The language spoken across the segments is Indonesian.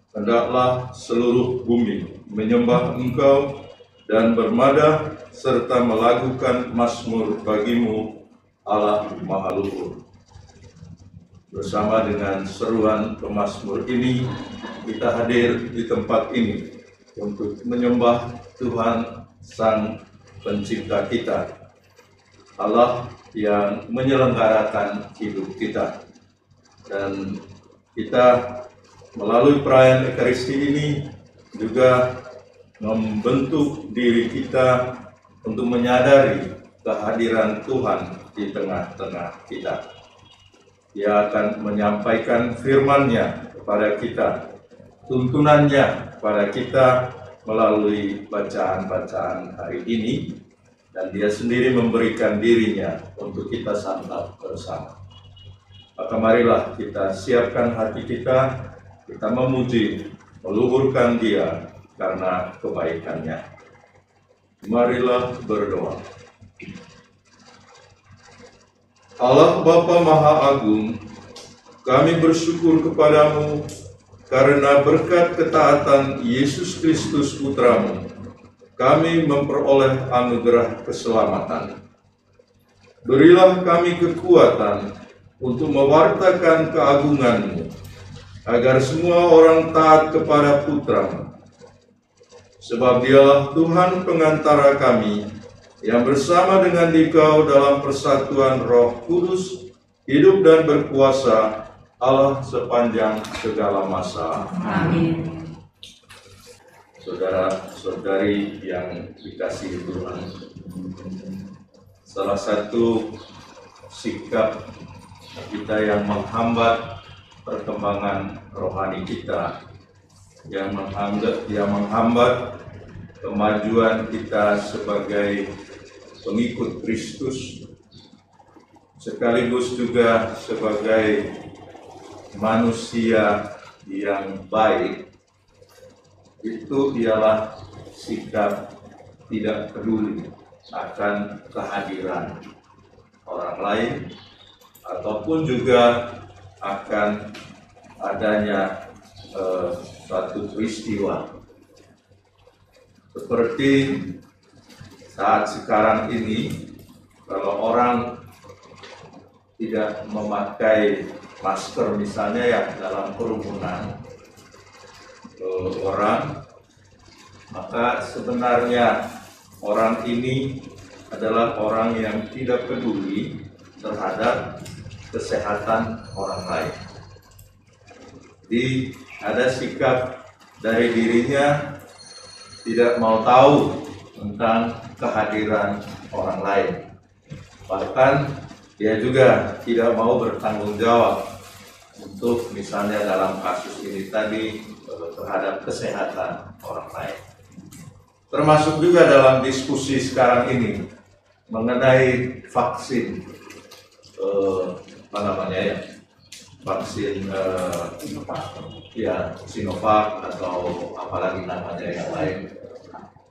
Hendaklah seluruh bumi menyembah Engkau dan bermadah serta melakukan mazmur bagimu, Allah Maha Luhur. Bersama dengan seruan pemazmur ini, kita hadir di tempat ini untuk menyembah Tuhan Sang Pencipta kita, Allah yang menyelenggarakan hidup kita. Dan kita melalui perayaan Ekaristi ini juga membentuk diri kita untuk menyadari kehadiran Tuhan di tengah-tengah kita. Dia akan menyampaikan firman-Nya kepada kita, tuntunannya kepada kita melalui bacaan-bacaan hari ini, dan Dia sendiri memberikan dirinya untuk kita santap bersama. Maka marilah kita siapkan hati kita memuji, meluhurkan Dia karena kebaikan-Nya. Marilah berdoa. Allah Bapa Maha Agung, kami bersyukur kepadamu karena berkat ketaatan Yesus Kristus Putramu, kami memperoleh anugerah keselamatan. Berilah kami kekuatan untuk mewartakan keagungan-Mu, agar semua orang taat kepada Putra-Mu. Sebab Dialah Tuhan pengantara kami, yang bersama dengan Dikau dalam persatuan Roh Kudus, hidup dan berkuasa, Allah sepanjang segala masa. Amin. Saudara-saudari yang dikasihi Tuhan, salah satu sikap kita yang menghambat perkembangan rohani kita, yang menghambat kemajuan kita sebagai pengikut Kristus, sekaligus juga sebagai manusia yang baik, itu ialah sikap tidak peduli akan kehadiran orang lain, ataupun juga akan adanya suatu peristiwa seperti saat sekarang ini. Kalau orang tidak memakai masker misalnya ya dalam kerumunan orang, maka sebenarnya orang ini adalah orang yang tidak peduli terhadap kesehatan orang lain. Jadi ada sikap dari dirinya tidak mau tahu tentang kehadiran orang lain. Bahkan dia juga tidak mau bertanggung jawab untuk misalnya dalam kasus ini tadi terhadap kesehatan orang lain. Termasuk juga dalam diskusi sekarang ini mengenai vaksin vaksin Sinovac atau apalagi namanya yang lain.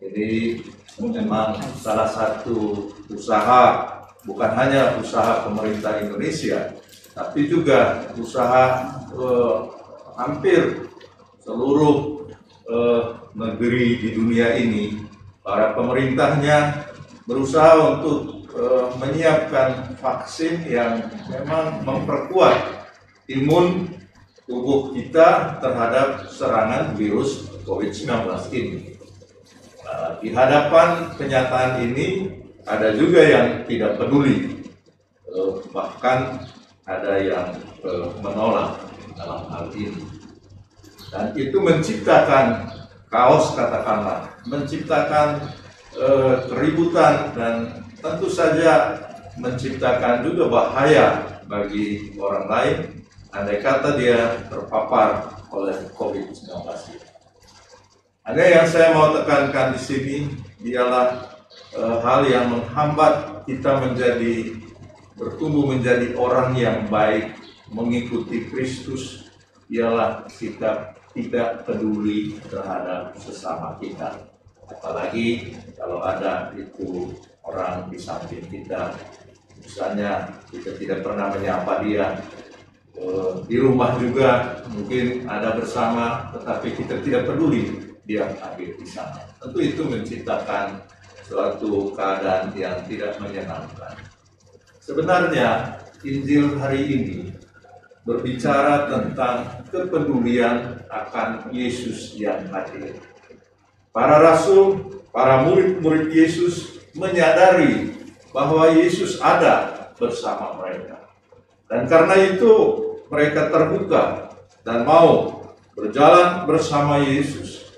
Ini memang salah satu usaha, bukan hanya usaha pemerintah Indonesia, tapi juga usaha hampir seluruh negeri di dunia ini. Para pemerintahnya berusaha untuk menyiapkan vaksin yang memang memperkuat imun tubuh kita terhadap serangan virus COVID-19 ini. Di hadapan kenyataan ini ada juga yang tidak peduli, bahkan ada yang menolak dalam hal ini. Dan itu menciptakan kaos, katakanlah, menciptakan keributan, dan tentu saja menciptakan juga bahaya bagi orang lain andai kata dia terpapar oleh COVID-19. Ada yang saya mau tekankan di sini ialah hal yang menghambat kita bertumbuh menjadi orang yang baik, mengikuti Kristus, ialah sikap tidak peduli terhadap sesama kita. Apalagi kalau ada itu orang di samping kita, misalnya kita tidak pernah menyapa dia, di rumah juga mungkin ada bersama, tetapi kita tidak peduli dia hadir di sana. Tentu itu menciptakan suatu keadaan yang tidak menyenangkan. Sebenarnya Injil hari ini berbicara tentang kepedulian akan Yesus yang hadir. Para rasul, para murid-murid Yesus menyadari bahwa Yesus ada bersama mereka. Dan karena itu mereka terbuka dan mau berjalan bersama Yesus.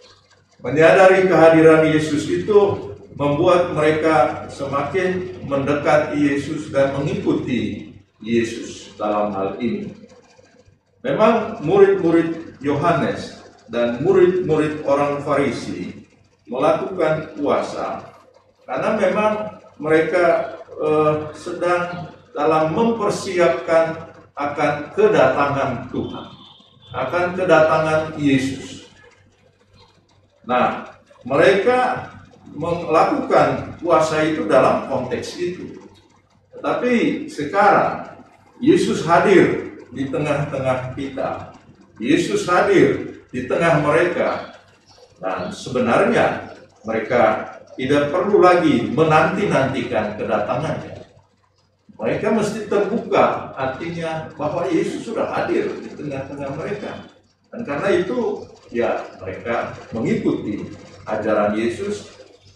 Menyadari kehadiran Yesus itu membuat mereka semakin mendekati Yesus dan mengikuti Yesus dalam hal ini. Memang murid-murid Yohanes dan murid-murid orang Farisi melakukan puasa karena memang mereka sedang dalam mempersiapkan akan kedatangan Tuhan, akan kedatangan Yesus. Nah, mereka melakukan puasa itu dalam konteks itu. Tetapi sekarang Yesus hadir di tengah-tengah kita. Yesus hadir di tengah mereka. Dan sebenarnya mereka tidak perlu lagi menanti-nantikan kedatangannya. Mereka mesti terbuka, artinya bahwa Yesus sudah hadir di tengah-tengah mereka. Dan karena itu, ya mereka mengikuti ajaran Yesus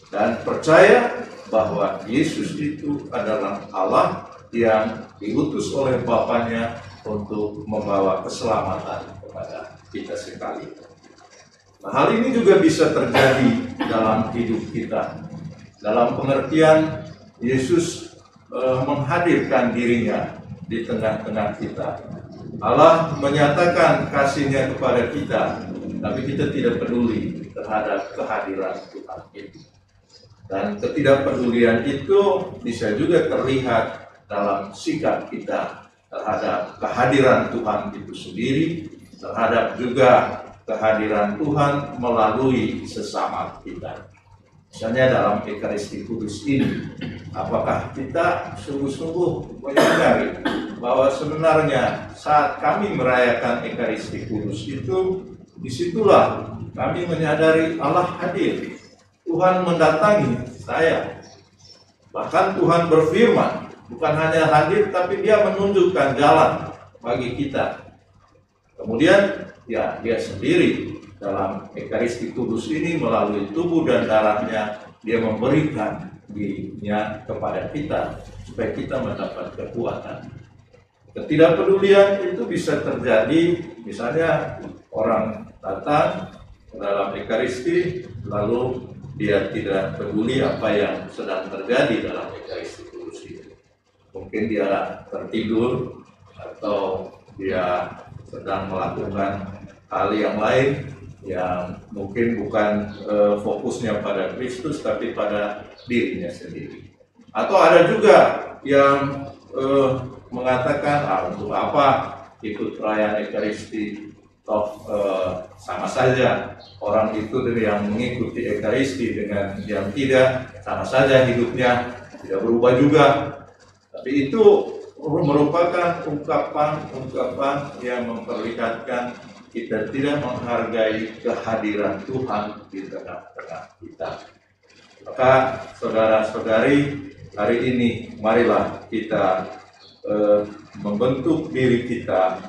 dan percaya bahwa Yesus itu adalah Allah yang diutus oleh Bapanya untuk membawa keselamatan kepada kita sekali. Nah, hal ini juga bisa terjadi dalam hidup kita. Dalam pengertian Yesus menghadirkan dirinya di tengah-tengah kita. Allah menyatakan kasih-Nya kepada kita, tapi kita tidak peduli terhadap kehadiran Tuhan itu. Dan ketidakpedulian itu bisa juga terlihat dalam sikap kita terhadap kehadiran Tuhan itu sendiri, terhadap juga kehadiran Tuhan melalui sesama kita. Misalnya dalam Ekaristi Kudus ini, apakah kita sungguh-sungguh menyadari bahwa sebenarnya saat kami merayakan Ekaristi Kudus itu, disitulah kami menyadari Allah hadir. Tuhan mendatangi saya. Bahkan Tuhan berfirman, bukan hanya hadir, tapi Dia menunjukkan jalan bagi kita. Kemudian, ya Dia sendiri dalam Ekaristi Kudus ini melalui tubuh dan darahnya Dia memberikan dirinya kepada kita supaya kita mendapat kekuatan. Ketidakpedulian itu bisa terjadi, misalnya orang datang ke dalam Ekaristi lalu dia tidak peduli apa yang sedang terjadi dalam Ekaristi Kudus itu. Mungkin dia tertidur atau dia sedang melakukan hal yang lain yang mungkin bukan fokusnya pada Kristus tapi pada dirinya sendiri. Atau ada juga yang mengatakan, untuk apa ikut perayaan Ekaristi, toh sama saja orang itu yang mengikuti Ekaristi dengan yang tidak, sama saja hidupnya tidak berubah juga. Tapi itu merupakan ungkapan-ungkapan yang memperlihatkan kita tidak menghargai kehadiran Tuhan di tengah-tengah kita. Maka saudara-saudari, hari ini marilah kita membentuk diri kita,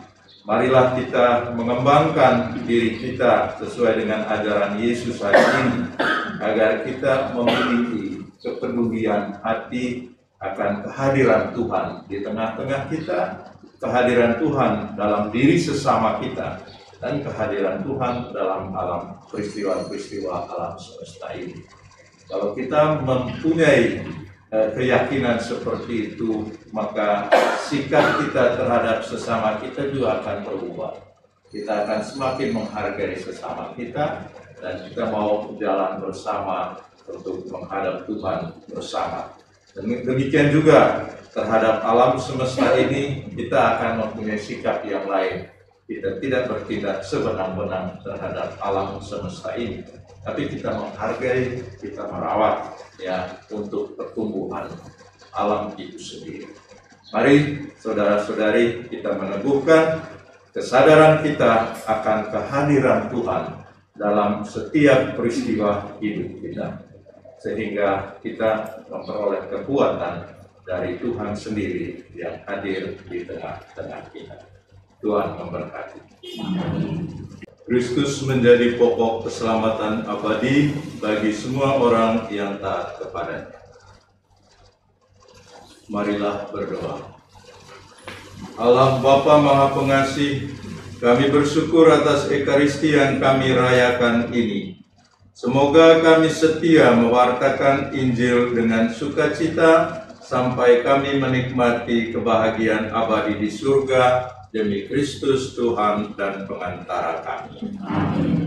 marilah kita mengembangkan diri kita sesuai dengan ajaran Yesus hari ini, agar kita memiliki kepedulian hati akan kehadiran Tuhan di tengah-tengah kita, kehadiran Tuhan dalam diri sesama kita, dan kehadiran Tuhan dalam alam peristiwa-peristiwa alam semesta ini. Kalau kita mempunyai keyakinan seperti itu, maka sikap kita terhadap sesama kita juga akan berubah. Kita akan semakin menghargai sesama kita, dan kita mau jalan bersama untuk menghadap Tuhan bersama. Demikian juga terhadap alam semesta ini, kita akan mempunyai sikap yang lain. Kita tidak bertindak sebenang-benang terhadap alam semesta ini, tapi kita menghargai, kita merawat ya untuk pertumbuhan alam itu sendiri. Mari saudara-saudari kita meneguhkan kesadaran kita akan kehadiran Tuhan dalam setiap peristiwa hidup kita, sehingga kita memperoleh kekuatan dari Tuhan sendiri yang hadir di tengah-tengah kita. Tuhan memberkati. Kristus menjadi pokok keselamatan abadi bagi semua orang yang taat kepadanya. Marilah berdoa. Allah Bapa Maha Pengasih, kami bersyukur atas Ekaristi yang kami rayakan ini. Semoga kami setia mewartakan Injil dengan sukacita sampai kami menikmati kebahagiaan abadi di surga demi Kristus Tuhan dan pengantara kami. Amin.